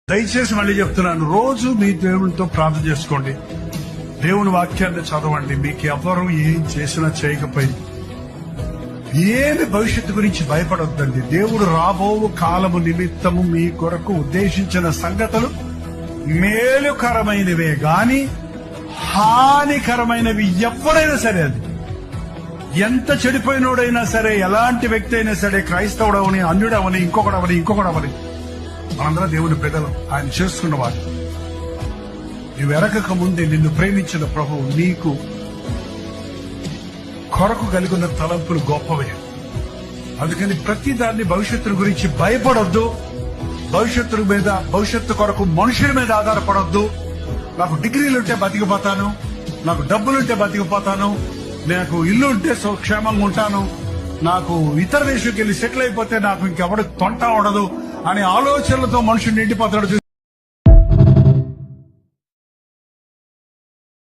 దయచేసి మళ్ళీ చెప్తున్నాను, రోజు మీ దేవునితో ప్రార్థన చేసుకోండి, దేవుని వాక్యాన్ని చదవండి. మీకు ఎవరు ఏం చేసినా చేయకపోయింది ఏమి భవిష్యత్తు గురించి భయపడొద్దండి. దేవుడు రాబో కాలము నిమిత్తము మీ కొరకు ఉద్దేశించిన సంగతులు మేలుకరమైనవే గాని హానికరమైనవి ఎప్పుడైనా సరే, అది ఎంత చెడిపోయినోడైనా సరే, ఎలాంటి వ్యక్తి అయినా సరే, క్రైస్తవుడవని, అన్యుడవని, ఇంకొకడవని మనందరం దేవుని బిడ్డలు, ఆయన చేసుకున్నవాడు. నువ్వు ఎరగక ముందే నిన్ను ప్రేమించిన ప్రభువు నీకు కొరకు కలిగిన తలంపులు గొప్పవే. అందుకని ప్రతి దాన్ని భవిష్యత్తు గురించి భయపడొద్దు. భవిష్యత్తు కొరకు మనుషుల మీద ఆధారపడొద్దు. నాకు డిగ్రీలుంటే బతికిపోతాను, నాకు డబ్బులుంటే బతికిపోతాను, నాకు ఇల్లు ఉంటే క్షేమంగా ఉంటాను, నాకు ఇతర దేశంకి వెళ్ళి సెటిల్ అయిపోతే నాకు ఇంకెవడు తొంట ఉండదు అనే ఆలోచనలతో మనుషులు నిండిపోతాడు.